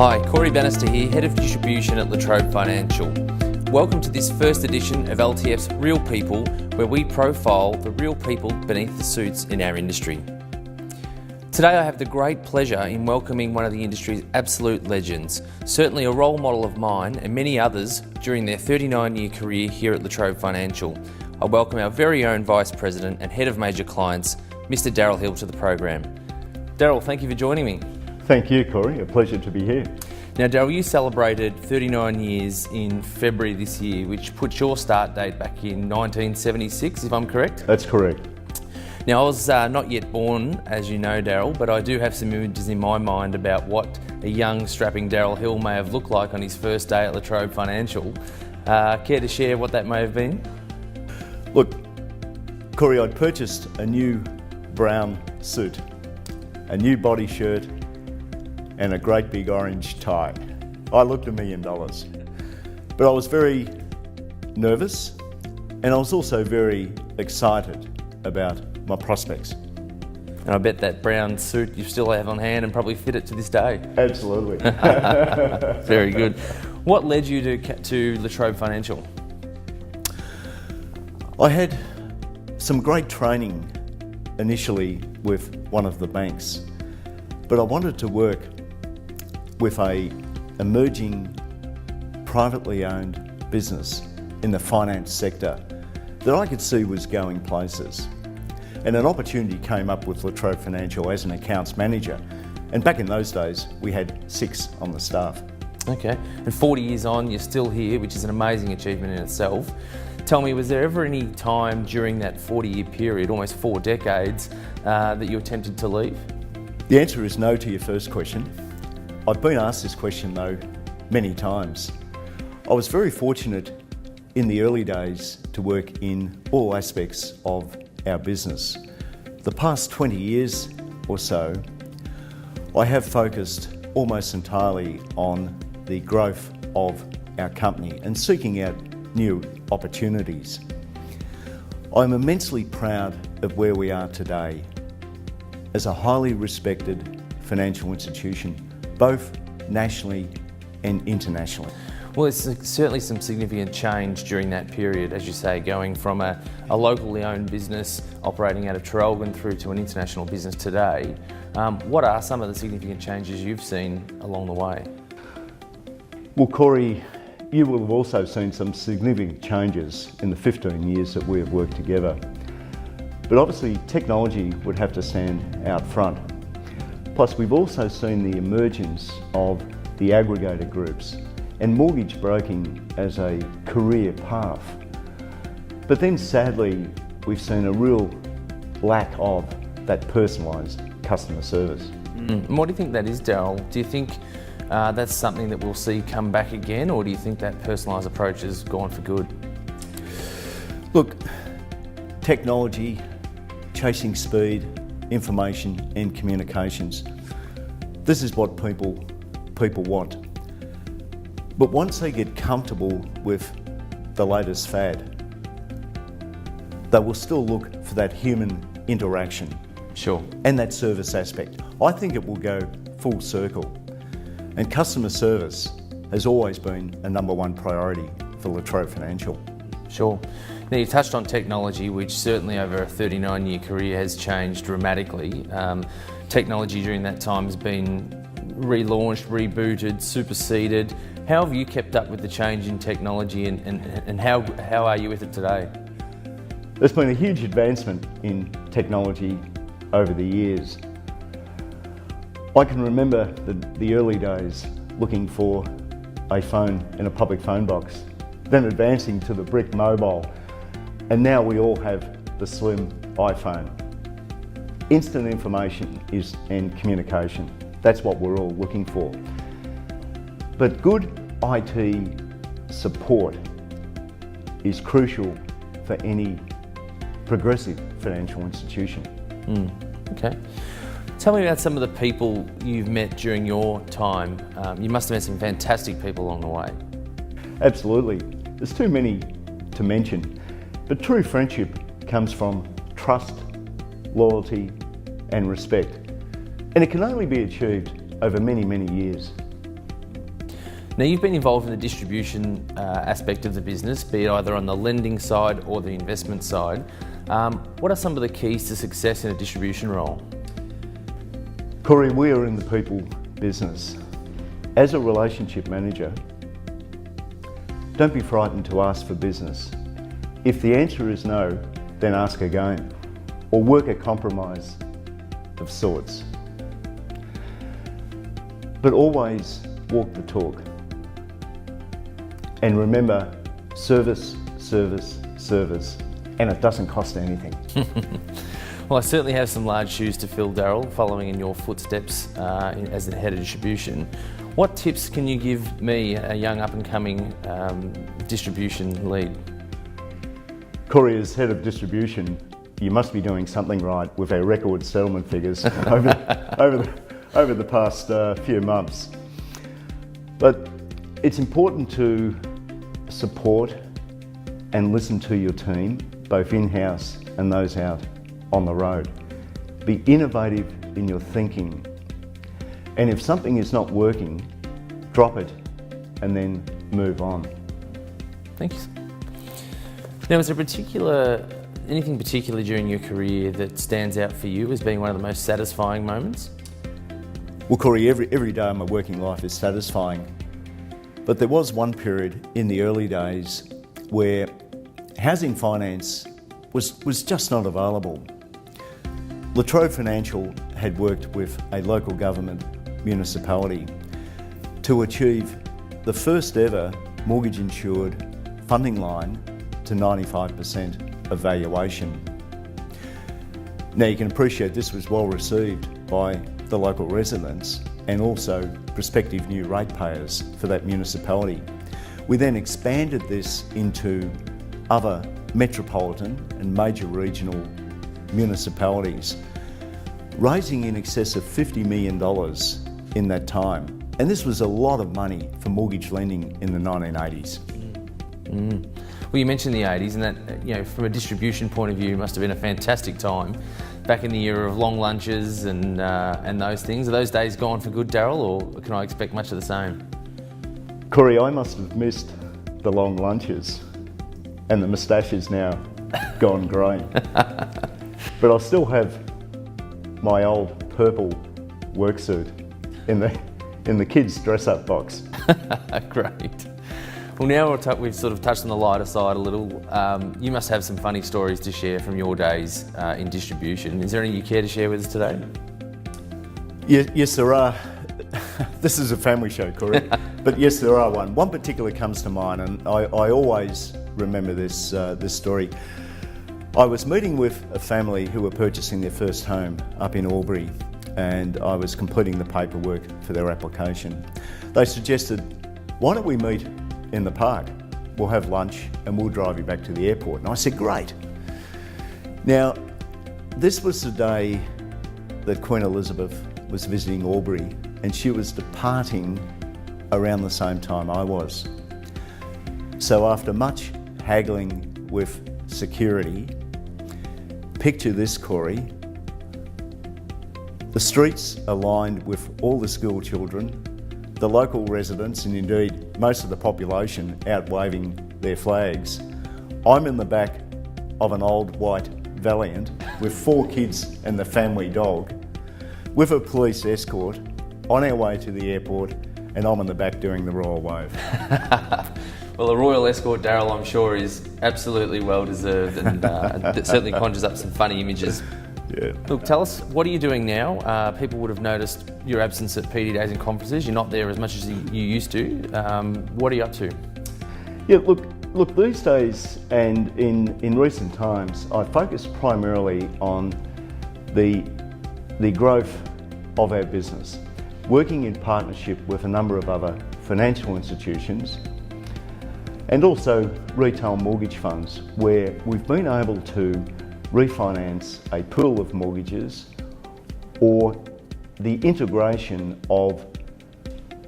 Hi, Cory Bannister here, Head of Distribution at Latrobe Financial. Welcome to this first edition of LTF's Real People, where we profile the real people beneath the suits in our industry. Today I have the great pleasure in welcoming one of the industry's absolute legends, certainly a role model of mine and many others during their 39-year career here at Latrobe Financial. I welcome our very own Vice President and Head of Major Clients, Mr. Daryl Hill, to the program. Daryl, thank you for joining me. Thank you, Cory. A pleasure to be here. Now, Daryl, you celebrated 39 years in February this year, which puts your start date back in 1976, if I'm correct? That's correct. Now, I was not yet born, as you know, Daryl, but I do have some images in my mind about what a young, strapping Daryl Hill may have looked like on his first day at Latrobe Financial. Care to share what that may have been? Look, Cory, I'd purchased a new brown suit, a new body shirt, and a great big orange tie. I looked $1 million. But I was very nervous, and I was also very excited about my prospects. And I bet that brown suit you still have on hand and probably fit it to this day. Absolutely. Very good. What led you to Latrobe Financial? I had some great training initially with one of the banks, but I wanted to work with an emerging privately owned business in the finance sector that I could see was going places. And an opportunity came up with Latrobe Financial as an accounts manager. And back in those days, we had 6 on the staff. Okay, and 40 years on, you're still here, which is an amazing achievement in itself. Tell me, was there ever any time during that 40-year period, almost 4 decades, that you attempted to leave? The answer is no to your first question. I've been asked this question though many times. I was very fortunate in the early days to work in all aspects of our business. The past 20 years or so, I have focused almost entirely on the growth of our company and seeking out new opportunities. I'm immensely proud of where we are today as a highly respected financial institution, both nationally and internationally. Well, there's certainly some significant change during that period, as you say, going from a locally owned business operating out of Traralgon through to an international business today. What are some of the significant changes you've seen along the way? Well, Cory, you will have also seen some significant changes in the 15 years that we have worked together. But obviously, technology would have to stand out front. Plus, we've also seen the emergence of the aggregator groups and mortgage broking as a career path. But then sadly, we've seen a real lack of that personalised customer service. And what do you think that is, Daryl? Do you think that's something that we'll see come back again, or do you think that personalised approach has gone for good? Look, technology, chasing speed, information and communications. This is what people want. But once they get comfortable with the latest fad, they will still look for that human interaction. Sure. And that service aspect. I think it will go full circle. And customer service has always been a #1 priority for Latrobe Financial. Sure. Now, you touched on technology, which certainly over a 39-year career has changed dramatically. Technology during that time has been relaunched, rebooted, superseded. How have you kept up with the change in technology and how are you with it today? There's been a huge advancement in technology over the years. I can remember the early days looking for a phone in a public phone box, then advancing to the brick mobile, and now we all have the slim iPhone. Instant information and communication, that's what we're all looking for. But good IT support is crucial for any progressive financial institution. Okay. Tell me about some of the people you've met during your time. You must have met some fantastic people along the way. Absolutely. There's too many to mention, but true friendship comes from trust, loyalty and respect. And it can only be achieved over many, many years. Now, you've been involved in the distribution aspect of the business, be it either on the lending side or the investment side. What are some of the keys to success in a distribution role? Cory, we are in the people business. As a relationship manager, don't be frightened to ask for business. If the answer is no, then ask again, or work a compromise of sorts. But always walk the talk. And remember, service, service, service, and it doesn't cost anything. Well, I certainly have some large shoes to fill, Daryl, following in your footsteps as the head of distribution. What tips can you give me, a young up-and-coming distribution lead? Cory, as head of distribution, you must be doing something right with our record settlement figures over the past few months. But it's important to support and listen to your team, both in-house and those out on the road. Be innovative in your thinking. And if something is not working, drop it and then move on. Thank you. Now, is there anything particular during your career that stands out for you as being one of the most satisfying moments? Well, Cory, every day of my working life is satisfying. But there was one period in the early days where housing finance was just not available. La Trobe Financial had worked with a local government municipality to achieve the first ever mortgage insured funding line to 95% of valuation. Now you can appreciate this was well received by the local residents and also prospective new ratepayers for that municipality. We then expanded this into other metropolitan and major regional municipalities, raising in excess of $50 million in that time. And this was a lot of money for mortgage lending in the 1980s. Well, you mentioned the 80s, and that, from a distribution point of view, must have been a fantastic time. Back in the era of long lunches and those things. Are those days gone for good, Daryl, or can I expect much of the same? Cory, I must have missed the long lunches and the moustaches now gone grey. But I still have my old purple work suit in the kids' dress-up box. Great. Well, now we've sort of touched on the lighter side a little. You must have some funny stories to share from your days in distribution. Is there any you care to share with us today? Yes, there are. This is a family show, Cory. But yes, there are one. One particular comes to mind, and I always remember this story. I was meeting with a family who were purchasing their first home up in Albury, and I was completing the paperwork for their application. They suggested, why don't we meet in the park? We'll have lunch and we'll drive you back to the airport. And I said, great. Now, this was the day that Queen Elizabeth was visiting Albury, and she was departing around the same time I was. So after much haggling with security, picture this, Cory. The streets are lined with all the school children, the local residents, and indeed most of the population out waving their flags. I'm in the back of an old white Valiant with 4 kids and the family dog, with a police escort, on our way to the airport, and I'm in the back doing the royal wave. Well, a royal escort, Daryl, I'm sure is absolutely well deserved, and it certainly conjures up some funny images. Yeah. Look, tell us, what are you doing now? People would have noticed your absence at PD days and conferences. You're not there as much as you used to. What are you up to? Yeah, look, these days and in recent times, I focus primarily on the growth of our business, working in partnership with a number of other financial institutions and also retail mortgage funds, where we've been able to refinance a pool of mortgages or the integration of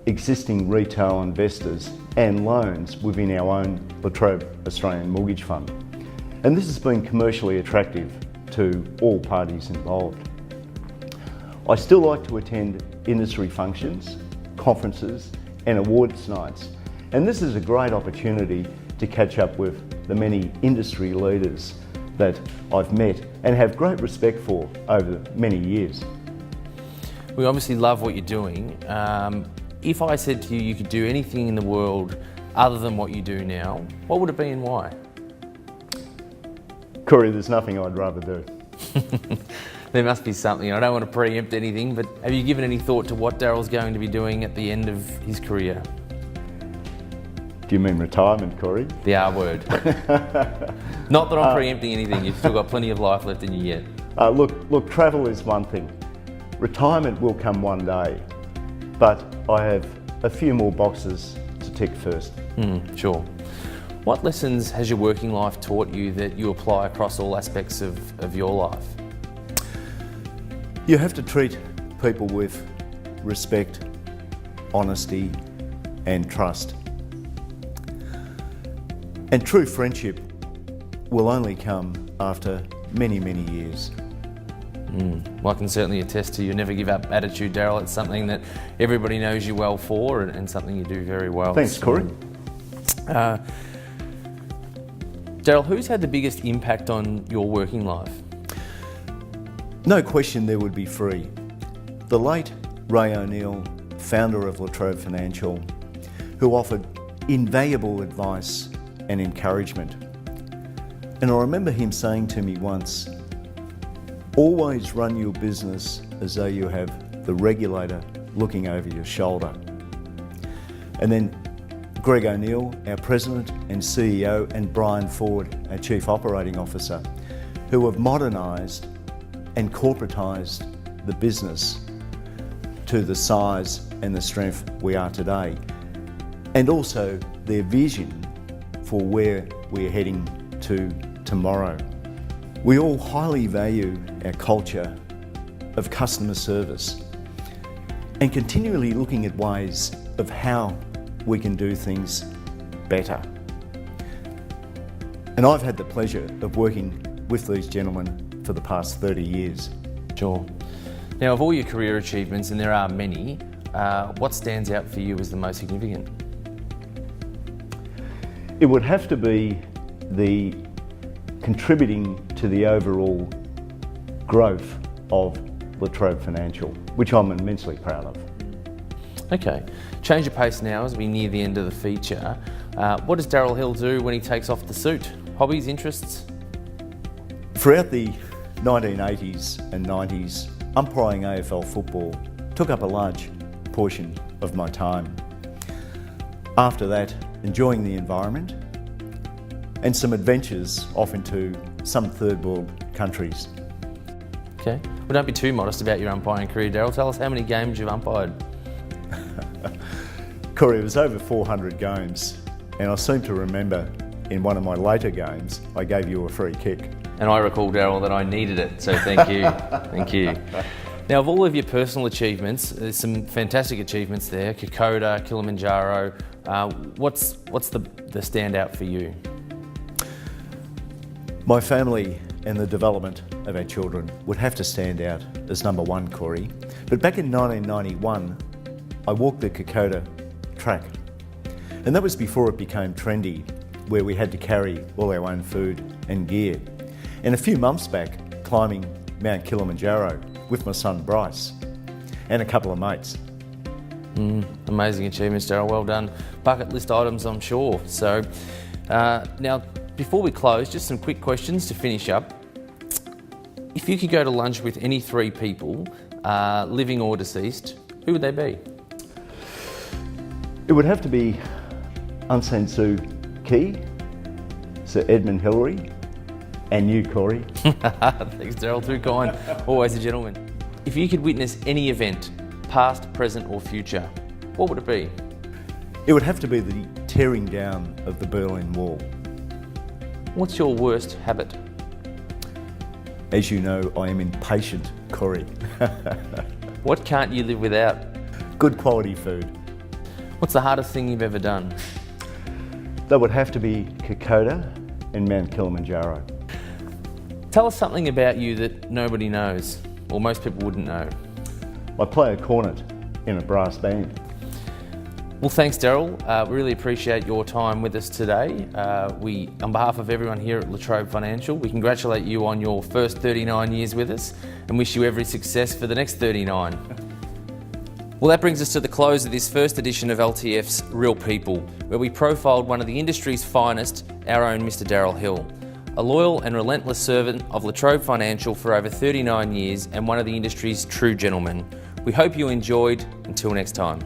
existing retail investors and loans within our own La Trobe Australian Mortgage Fund. And this has been commercially attractive to all parties involved. I still like to attend industry functions, conferences, and awards nights. And this is a great opportunity to catch up with the many industry leaders that I've met and have great respect for over many years. We obviously love what you're doing. If I said to you you could do anything in the world other than what you do now, what would it be and why? Cory, there's nothing I'd rather do. There must be something. I don't want to preempt anything, but have you given any thought to what Daryl's going to be doing at the end of his career? Do you mean retirement, Cory? The R word. Not that I'm preempting anything, you've still got plenty of life left in you yet. Look, travel is one thing. Retirement will come one day, but I have a few more boxes to tick first. Sure. What lessons has your working life taught you that you apply across all aspects of your life? You have to treat people with respect, honesty, and trust. And true friendship will only come after many, many years. Well, I can certainly attest to your never give up attitude, Daryl. It's something that everybody knows you well for and something you do very well. Thanks, Cory. Daryl, who's had the biggest impact on your working life? No question there would be three. The late Ray O'Neill, founder of Latrobe Financial, who offered invaluable advice and encouragement. And I remember him saying to me once, always run your business as though you have the regulator looking over your shoulder. And then Greg O'Neill, our President and CEO, and Brian Ford, our Chief Operating Officer, who have modernised and corporatised the business to the size and the strength we are today, and also their vision for where we're heading to tomorrow. We all highly value our culture of customer service and continually looking at ways of how we can do things better. And I've had the pleasure of working with these gentlemen for the past 30 years. Sure. Now, of all your career achievements, and there are many, what stands out for you as the most significant? It would have to be the contributing to the overall growth of Latrobe Financial, which I'm immensely proud of. Okay. Change of pace now as we near the end of the feature. What does Daryl Hill do when he takes off the suit? Hobbies, interests? Throughout the 1980s and 90s, umpiring AFL football took up a large portion of my time. After that, enjoying the environment and some adventures off into some third world countries. Okay. Well, don't be too modest about your umpiring career, Daryl. Tell us how many games you've umpired. Cory, it was over 400 games, and I seem to remember in one of my later games, I gave you a free kick. And I recall, Daryl, that I needed it, so thank you. Thank you. Now, of all of your personal achievements, there's some fantastic achievements there, Kokoda, Kilimanjaro. What's the standout for you? My family and the development of our children would have to stand out as number one, Cory. But back in 1991, I walked the Kokoda track. And that was before it became trendy, where we had to carry all our own food and gear. And a few months back, climbing Mount Kilimanjaro with my son Bryce and a couple of mates. Amazing achievements, Daryl. Well done. Bucket list items, I'm sure. So now, before we close, just some quick questions to finish up. If you could go to lunch with any three people, living or deceased, who would they be? It would have to be Aung San Suu Kyi, Sir Edmund Hillary, and you, Cory. Thanks, Daryl. Too kind. Always a gentleman. If you could witness any event, past, present or future, what would it be? It would have to be the tearing down of the Berlin Wall. What's your worst habit? As you know, I am impatient, Cory. What can't you live without? Good quality food. What's the hardest thing you've ever done? That would have to be Kokoda and Mount Kilimanjaro. Tell us something about you that nobody knows, or most people wouldn't know. I play a cornet in a brass band. Well, thanks, Daryl. We really appreciate your time with us today. On behalf of everyone here at La Trobe Financial, we congratulate you on your first 39 years with us and wish you every success for the next 39. Well, that brings us to the close of this first edition of LTF's Real People, where we profiled one of the industry's finest, our own Mr. Daryl Hill, a loyal and relentless servant of La Trobe Financial for over 39 years and one of the industry's true gentlemen. We hope you enjoyed. Until next time.